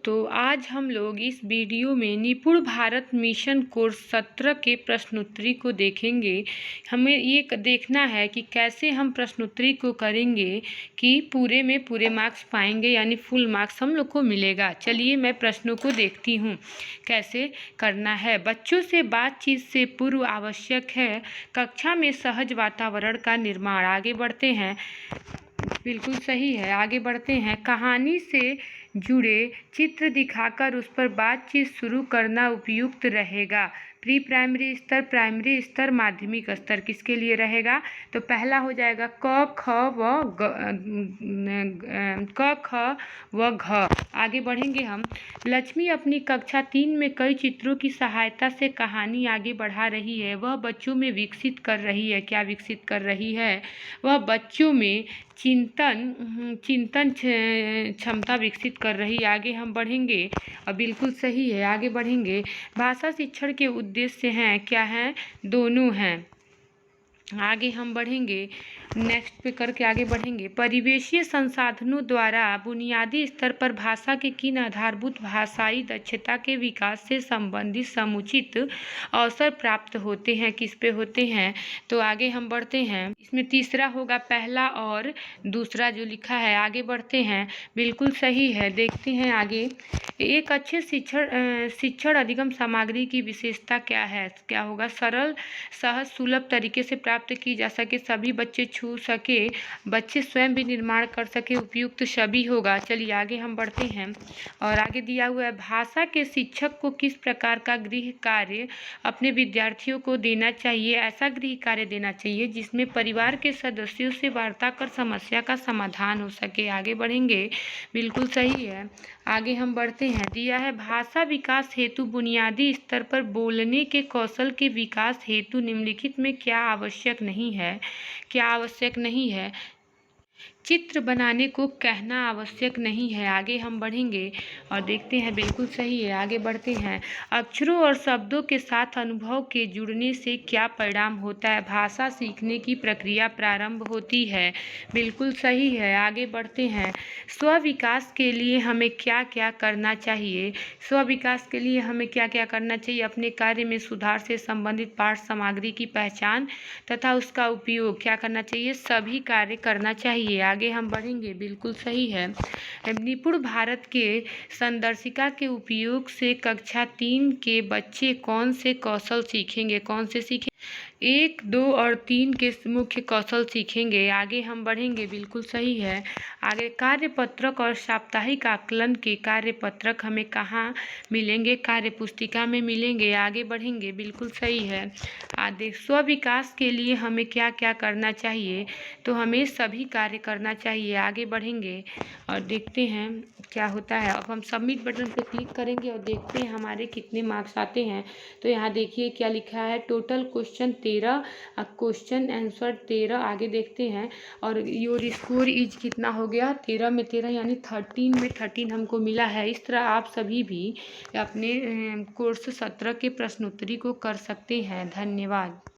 तो आज हम लोग इस वीडियो में निपुण भारत मिशन कोर्स 17 के प्रश्नोत्तरी को देखेंगे। हमें ये देखना है कि कैसे हम प्रश्नोत्तरी को करेंगे कि पूरे में पूरे मार्क्स पाएंगे, यानी फुल मार्क्स हम लोग को मिलेगा। चलिए मैं प्रश्नों को देखती हूँ कैसे करना है। बच्चों से बातचीत से पूर्व आवश्यक है कक्षा में सहज वातावरण का निर्माण। आगे बढ़ते हैं, बिल्कुल सही है। आगे बढ़ते हैं। कहानी से जुड़े चित्र दिखाकर उस पर बातचीत शुरू करना उपयुक्त रहेगा। प्री प्राइमरी स्तर, प्राइमरी स्तर, माध्यमिक स्तर किसके लिए रहेगा? तो पहला हो जाएगा क ख व घ। आगे बढ़ेंगे हम। लक्ष्मी अपनी कक्षा 3 में कई चित्रों की सहायता से कहानी आगे बढ़ा रही है। वह बच्चों में विकसित कर रही है। क्या विकसित कर रही है? वह बच्चों में चिंतन क्षमता विकसित कर रही है। आगे हम बढ़ेंगे और बिल्कुल सही है। आगे बढ़ेंगे। भाषा शिक्षण के उद्देश्य हैं, क्या हैं? दोनों हैं। आगे हम बढ़ेंगे, नेक्स्ट पे करके आगे बढ़ेंगे। परिवेशीय संसाधनों द्वारा बुनियादी स्तर पर भाषा के किन आधारभूत भाषाई दक्षता के विकास से संबंधित समुचित अवसर प्राप्त होते हैं? किस पे होते हैं? तो आगे हम बढ़ते हैं। इसमें तीसरा होगा पहला और दूसरा जो लिखा है। आगे बढ़ते हैं, बिल्कुल सही है। देखते हैं आगे। एक अच्छे शिक्षण अधिगम सामग्री की विशेषता क्या है? क्या होगा? सरल, सहज, सुलभ तरीके से प्राप्त की जा सके, सभी बच्चे छू सके, बच्चे स्वयं भी निर्माण कर सके, उपयुक्त सभी होगा। चलिए आगे हम बढ़ते हैं और आगे दिया हुआ है भाषा के शिक्षक को किस प्रकार का गृह कार्य अपने विद्यार्थियों को देना चाहिए? ऐसा गृह कार्य देना चाहिए जिसमें परिवार के सदस्यों से वार्ता कर समस्या का समाधान हो सके। आगे बढ़ेंगे, बिल्कुल सही है। आगे हम बढ़ते हैं। दिया है भाषा विकास हेतु बुनियादी स्तर पर बोलने के कौशल के विकास हेतु निम्नलिखित में क्या आवश्यक नहीं है? क्या आवश्यक नहीं है? चित्र बनाने को कहना आवश्यक नहीं है। आगे हम बढ़ेंगे और देखते हैं, बिल्कुल सही है। आगे बढ़ते हैं। अक्षरों और शब्दों के साथ अनुभव के जुड़ने से क्या परिणाम होता है? भाषा सीखने की प्रक्रिया प्रारंभ होती है। बिल्कुल सही है। आगे बढ़ते हैं। स्व विकास के लिए हमें क्या क्या करना चाहिए? स्व विकास के लिए हमें क्या क्या करना चाहिए? अपने कार्य में सुधार से संबंधित पाठ सामग्री की पहचान तथा उसका उपयोग क्या करना चाहिए? सभी कार्य करना चाहिए। आगे हम बढ़ेंगे, बिल्कुल सही है। निपुण भारत के संदर्शिका के उपयोग से कक्षा 3 के बच्चे कौन से कौशल सीखेंगे? कौन से सीखेंगे? 1, 2 और 3 के मुख्य कौशल सीखेंगे। आगे हम बढ़ेंगे, बिल्कुल सही है। आगे कार्यपत्रक और साप्ताहिक आकलन के कार्यपत्रक हमें कहाँ मिलेंगे? कार्य पुस्तिका में मिलेंगे। आगे बढ़ेंगे, बिल्कुल सही है। आगे स्व विकास के लिए हमें क्या क्या करना चाहिए? तो हमें सभी कार्य करना चाहिए। आगे बढ़ेंगे और देखते हैं क्या होता है। अब हम सबमिट बटन पे क्लिक करेंगे और देखते हैं हमारे कितने मार्क्स आते हैं। तो यहाँ देखिए क्या लिखा है, टोटल क्वेश्चन 13, क्वेश्चन आंसर 13। आगे देखते हैं और योर स्कोर इज कितना हो गया? 13 में 13 यानी 13 में 13 हमको मिला है। इस तरह आप सभी भी अपने कोर्स 17 के प्रश्नोत्तरी को कर सकते हैं। धन्यवाद।